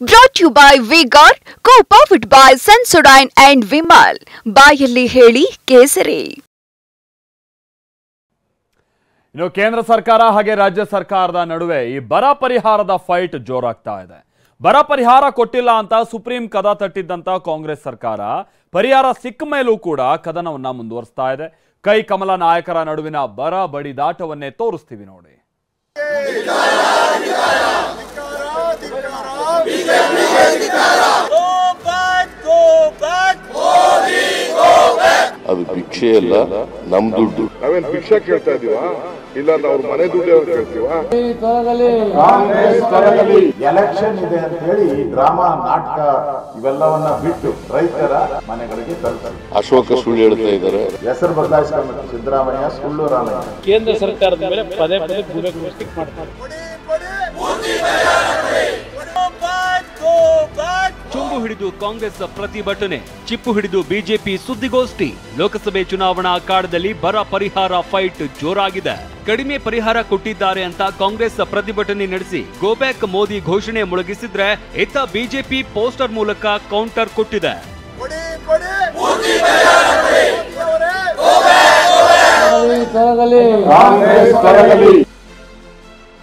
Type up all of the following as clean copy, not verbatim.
Brought to you by Vigor, co-powered by Sensodyne and Vimal. ಬಾಯಲ್ಲಿ ಹೇಳಿ ಕೇಸರಿ. ಇನ್ನು ಕೇಂದ್ರ ಸರ್ಕಾರ ಹಾಗೆ ರಾಜ್ಯ ಸರ್ಕಾರದ ನಡುವೆ ಈ ಬರ ಪರಿಹಾರದ ಫೈಟ್ ಜೋರಾಗ್ತಾ ಇದೆ. ಬರ ಪರಿಹಾರ ಕೊಟ್ಟಿಲ್ಲ ಅಂತ ಸುಪ್ರೀಂ ಕದ ತಟ್ಟಿದ್ದಂತ ಕಾಂಗ್ರೆಸ್ ಸರ್ಕಾರ ಪರಿಹಾರ ಸಿಕ್ಕ ಮೇಲೂ ಕೂಡ ಕದನವನ್ನ ಮುಂದುವರಿಸ್ತಾ ಇದೆ. ಕೈ ಕಮಲ ನಾಯಕರ ನಡುವಿನ ಬರ ಬಡಿದಾಟವನ್ನೇ ತೋರಿಸ್ತೀವಿ ನೋಡಿ. ಅದು ಭಿಕ್ಷೆ ಅಲ್ಲ, ನಮ್ ದುಡ್ಡು. ನಾವೇನ್ ಭಿಕ್ಷೆ ಕೇಳ್ತಾ ಇದೀವಾ? ಇಲ್ಲ ಅವ್ರ ಮನೆ ದುಡ್ಡು ಕೇಳ್ತೀವಾ? ಎಲೆಕ್ಷನ್ ಇದೆ ಅಂತ ಹೇಳಿ ಡ್ರಾಮಾ ನಾಟಕ ಇವೆಲ್ಲವನ್ನ ಬಿಟ್ಟು ರೈತರ ಮನೆಗಳಿಗೆ ತಲುಪಿಸಿ ಅಶೋಕ ಸುಳ್ಳು ಹೇಳ್ತಾ ಇದ್ದಾರೆ. ಹೆಸರು ಬದಲಾಯಿಸಿಕೊಂಡು ಸಿದ್ದರಾಮಯ್ಯ ಸುಳ್ಳು ರಾಮಯ್ಯ ಕೇಂದ್ರ ಸರ್ಕಾರದ ಮೇಲೆ ಪದೇ ಪದೇ ಗುಬೇಗುಸ್ತಿಕ್ ಮಾಡ್ತಾರೆ. ಚುಂಬು ಹಿಡಿದು ಕಾಂಗ್ರೆಸ್ ಪ್ರತಿಭಟನೆ, ಚಿಪ್ಪು ಹಿಡಿದು ಬಿಜೆಪಿ ಸುದ್ದಿಗೋಷ್ಠಿ. ಲೋಕಸಭೆ ಚುನಾವಣಾ ಅಖಾಡದಲ್ಲಿ ಬರ ಪರಿಹಾರ ಫೈಟ್ ಜೋರಾಗಿದೆ. ಕಡಿಮೆ ಪರಿಹಾರ ಕೊಟ್ಟಿದ್ದಾರೆ ಅಂತ ಕಾಂಗ್ರೆಸ್ ಪ್ರತಿಭಟನೆ ನಡೆಸಿ ಗೋಬ್ಯಾಕ್ ಮೋದಿ ಘೋಷಣೆ ಮೊಳಗಿಸಿದ್ರೆ, ಇತ್ತ ಬಿಜೆಪಿ ಪೋಸ್ಟರ್ ಮೂಲಕ ಕೌಂಟರ್ ಕೊಟ್ಟಿದೆ.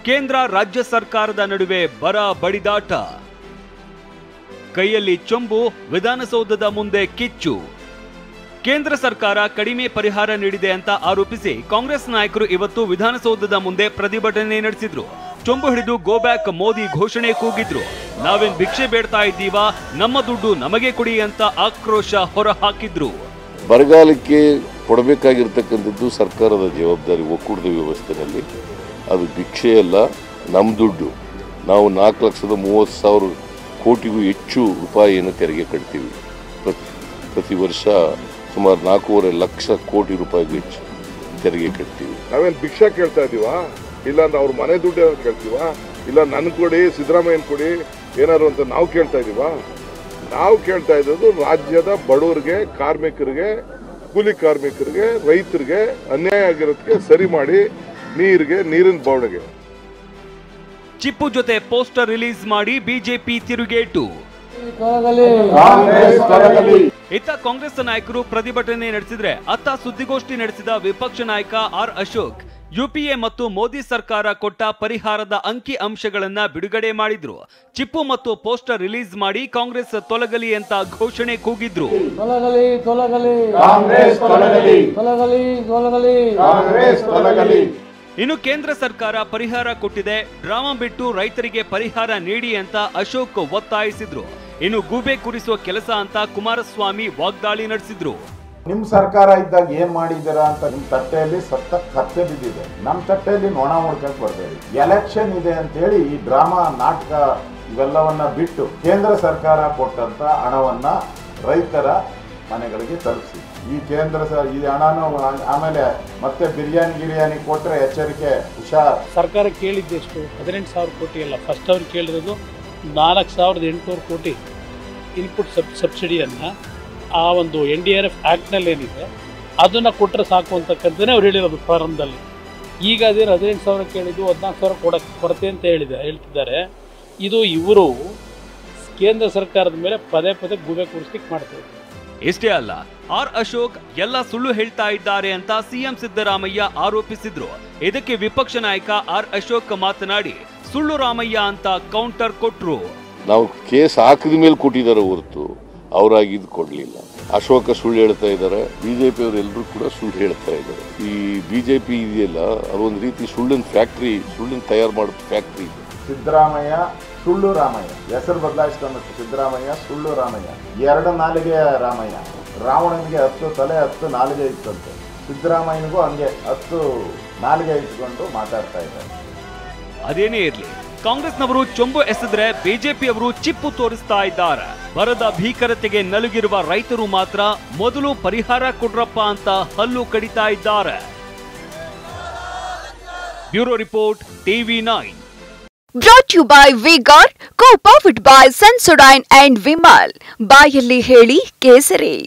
ಕೇಂದ್ರ ರಾಜ್ಯ ಸರ್ಕಾರದ ನಡುವೆ ಬರ ಬಡಿದಾಟ. ಕೈಯಲ್ಲಿ ಚೊಂಬು, ವಿಧಾನಸೌಧದ ಮುಂದೆ ಕಿಚ್ಚು. ಕೇಂದ್ರ ಸರ್ಕಾರ ಕಡಿಮೆ ಪರಿಹಾರ ನೀಡಿದೆ ಅಂತ ಆರೋಪಿಸಿ ಕಾಂಗ್ರೆಸ್ ನಾಯಕರು ಇವತ್ತು ವಿಧಾನಸೌಧದ ಮುಂದೆ ಪ್ರತಿಭಟನೆ ನಡೆಸಿದ್ರು. ಚೊಂಬು ಹಿಡಿದು ಗೋಬ್ಯಾಕ್ ಮೋದಿ ಘೋಷಣೆ ಕೂಗಿದ್ರು. ನಾವೇನ್ ಭಿಕ್ಷೆ ಬೇಡ್ತಾ ಇದ್ದೀವಾ, ನಮ್ಮ ದುಡ್ಡು ನಮಗೆ ಕೊಡಿ ಅಂತ ಆಕ್ರೋಶ ಹೊರ ಹಾಕಿದ್ರು. ಬರಗಾಲಕ್ಕೆ ಕೊಡಬೇಕಾಗಿರ್ತಕ್ಕಂಥದ್ದು ಸರ್ಕಾರದ ಜವಾಬ್ದಾರಿ. ಒಕ್ಕೂಟದ ವ್ಯವಸ್ಥೆಯಲ್ಲಿ ಅದು ಭಿಕ್ಷೆ ಅಲ್ಲ, ನಮ್ ದುಡ್ಡು. ನಾವು 4,30,000 ಕೋಟಿಗೂ ಹೆಚ್ಚು ರೂಪಾಯಿಯನ್ನು ತೆರಿಗೆ ಕಟ್ತೀವಿ. ಪ್ರತಿ ವರ್ಷ ಸುಮಾರು 4.5 ಲಕ್ಷ ಕೋಟಿ ರೂಪಾಯಿಗೂ ಹೆಚ್ಚು ತೆರಿಗೆ ಕಟ್ತೀವಿ. ನಾವೇನ್ ಭಿಕ್ಷೆ ಕೇಳ್ತಾ ಇದೀವಾ? ಇಲ್ಲ ಅವ್ರ ಮನೆ ದುಡ್ಡು ಕೇಳ್ತೀವಾ? ಇಲ್ಲ ನನ್ ಕೊಡಿ, ಸಿದ್ದರಾಮಯ್ಯನ್ ಕೊಡಿ ಏನಾರು ಅಂತ ನಾವು ಕೇಳ್ತಾ ಇದೀವಾ? ನಾವು ಕೇಳ್ತಾ ಇರೋದು ರಾಜ್ಯದ ಬಡವರಿಗೆ, ಕಾರ್ಮಿಕರಿಗೆ, ಕೂಲಿ ಕಾರ್ಮಿಕರಿಗೆ, ರೈತರಿಗೆ ಅನ್ಯಾಯ ಆಗಿರೋದಕ್ಕೆ ಸರಿ ಮಾಡಿ ನೀರಿಗೆ, ನೀರಿನ ಬವಣೆಗೆ. ಚಿಪ್ಪು ಜೊತೆ ಪೋಸ್ಟರ್ ರಿಲೀಸ್ ಮಾಡಿ ಬಿಜೆಪಿ ತಿರುಗೇಟು. ಇತ್ತ ಕಾಂಗ್ರೆಸ್ ನಾಯಕರು ಪ್ರತಿಭಟನೆ ನಡೆಸಿದ್ರೆ, ಅತ್ತ ಸುದ್ದಿಗೋಷ್ಠಿ ನಡೆಸಿದ ವಿಪಕ್ಷ ನಾಯಕ ಆರ್ ಅಶೋಕ್ ಯುಪಿಎ ಮತ್ತು ಮೋದಿ ಸರ್ಕಾರ ಕೊಟ್ಟ ಪರಿಹಾರದ ಅಂಕಿ ಅಂಶಗಳನ್ನ ಬಿಡುಗಡೆ ಮಾಡಿದ್ರು. ಚಿಪ್ಪು ಮತ್ತು ಪೋಸ್ಟರ್ ರಿಲೀಸ್ ಮಾಡಿ ಕಾಂಗ್ರೆಸ್ ತೊಲಗಲಿ ಅಂತ ಘೋಷಣೆ ಕೂಗಿದ್ರು. ಇನ್ನು ಕೇಂದ್ರ ಸರ್ಕಾರ ಪರಿಹಾರ ಕೊಟ್ಟಿದೆ, ಡ್ರಾಮಾ ಬಿಟ್ಟು ರೈತರಿಗೆ ಪರಿಹಾರ ನೀಡಿ ಅಂತ ಅಶೋಕ್ ಒತ್ತಾಯಿಸಿದ್ರು. ಇನ್ನು ಗೂಬೆ ಕೂರಿಸುವ ಕೆಲಸ ಅಂತ ಕುಮಾರಸ್ವಾಮಿ ವಾಗ್ದಾಳಿ ನಡೆಸಿದ್ರು. ನಿಮ್ ಸರ್ಕಾರ ಇದ್ದಾಗ ಏನ್ ಮಾಡಿದ್ದೀರಾ ಅಂತ ನಿಮ್ ತಟ್ಟೆಯಲ್ಲಿ ಸತ್ತ ಕತ್ತೆ ಬಿದ್ದಿದೆ, ನಮ್ ತಟ್ಟೆಯಲ್ಲಿ ನೊಣ ಹೊಡ್ಕೊಂಡ್ ಬರ್ತೇವೆ. ಎಲೆಕ್ಷನ್ ಇದೆ ಅಂತ ಹೇಳಿ ಈ ಡ್ರಾಮಾ ನಾಟಕ ಇವೆಲ್ಲವನ್ನ ಬಿಟ್ಟು ಕೇಂದ್ರ ಸರ್ಕಾರ ಕೊಟ್ಟಂತ ಹಣವನ್ನ ರೈತರ ಮನೆಗಳಿಗೆ ತಲುಪಿಸಿ. ಈ ಕೇಂದ್ರ ಈ ಹಣನ ಆಮೇಲೆ ಮತ್ತೆ ಬಿರಿಯಾನಿ ಕೊಟ್ರೆ ಎಚ್ಚರಿಕೆ, ಹುಷಾರ್. ಸರ್ಕಾರ ಕೇಳಿದ್ದೆಷ್ಟು? 18,000 ಕೋಟಿ ಅಲ್ಲ, ಫಸ್ಟ್ ಅವ್ರು ಕೇಳಿರೋದು 4,800 ಕೋಟಿ ಇನ್ಪುಟ್ ಸಬ್ಸಿಡಿಯನ್ನು ಆ ಒಂದು NDRF ಆ್ಯಕ್ಟ್ನಲ್ಲಿ ಏನಿದೆ ಅದನ್ನು ಕೊಟ್ಟರೆ ಸಾಕು ಅಂತಕ್ಕಂಥದ್ದೇ ಅವ್ರು ಹೇಳಿರೋದು ಪ್ರಾರಂಭದಲ್ಲಿ. ಈಗ ಅದೇನು 18,000 ಕೇಳಿದ್ದು 14,000 ಕೊರತೆ ಅಂತ ಹೇಳ್ತಿದ್ದಾರೆ. ಇದು ಇವರು ಕೇಂದ್ರ ಸರ್ಕಾರದ ಮೇಲೆ ಪದೇ ಪದೇ ಗೂಬೆ ಕೂರಿಸ್ಲಿಕ್ಕೆ ಮಾಡ್ತಾರೆ. ಇಷ್ಟೇ ಅಲ್ಲ, ಆರ್ ಅಶೋಕ್ ಎಲ್ಲ ಸುಳ್ಳು ಹೇಳ್ತಾ ಇದ್ದಾರೆ ಅಂತ ಸಿಎಂ ಸಿದ್ದರಾಮಯ್ಯ ಆರೋಪಿಸಿದ್ರು. ಇದಕ್ಕೆ ವಿಪಕ್ಷ ನಾಯಕ ಆರ್ ಅಶೋಕ್ ಮಾತನಾಡಿ ಸುಳ್ಳು ರಾಮಯ್ಯ ಅಂತ ಕೌಂಟರ್ ಕೊಟ್ರು. ನಾವು ಕೇಸ್ ಹಾಕಿದ ಮೇಲೆ ಕೊಟ್ಟಿದ್ದಾರೆ ಹೊರತು ಅವರಾಗಿದ್ದು ಕೊಡ್ಲಿಲ್ಲ. ಅಶೋಕ ಸುಳ್ಳು ಹೇಳ್ತಾ ಇದ್ದಾರೆ, ಬಿಜೆಪಿ ಅವರೆಲ್ಲರೂ ಕೂಡ ಸುಳ್ಳು ಹೇಳ್ತಾ ಇದ್ದಾರೆ. ಈ ಬಿಜೆಪಿ ಇದೆಯಲ್ಲ, ಅದೊಂದು ರೀತಿ ಸುಳ್ಳಿನ ಫ್ಯಾಕ್ಟ್ರಿ, ಸುಳ್ಳಿನ ತಯಾರು ಮಾಡೋ ಫ್ಯಾಕ್ಟ್ರಿ. ಸಿದ್ದರಾಮಯ್ಯ ಸುಳ್ಳು ರಾಮಯ್ಯ, ಹೆಸರು ಬದಲಾಯಿಸ್ಕೊಂಡು ಸಿದ್ದರಾಮಯ್ಯ ಸುಳ್ಳು ರಾಮಯ್ಯ, 2 ನಾಲಿಗೆಯ ರಾಮಯ್ಯ. ರಾವಣನಿಗೆ 10 ತಲೆ 10 ನಾಲಿಗೆ ಇತ್ತಂತೆ, ಸಿದ್ದರಾಮಯ್ಯನಿಗೂ ಹಂಗೆ 10 ನಾಲಿಗೆ ಇಟ್ಕೊಂಡು ಮಾತಾಡ್ತಾ ಇದ್ದಾರೆ. ಅದೇನೇ ಇರ್ಲಿ, ಕಾಂಗ್ರೆಸ್ನವರು ಚೊಂಬು ಎಸೆದ್ರೆ ಬಿಜೆಪಿಯವರು ಚಿಪ್ಪು ತೋರಿಸ್ತಾ ಇದ್ದಾರೆ. ಬರದ ಭೀಕರತೆಗೆ ನಲುಗಿರುವ ರೈತರು ಮಾತ್ರ ಮೊದಲು ಪರಿಹಾರ ಕೊಡ್ರಪ್ಪ ಅಂತ ಹಲ್ಲು ಕಡಿತಾ ಇದ್ದಾರೆ. Bureau report, TV9. Brought to you by Vigor, co-powered by Sensodyne and Vimal. ಬಾಯಲ್ಲಿ ಹೇಳಿ ಕೇಸರಿ.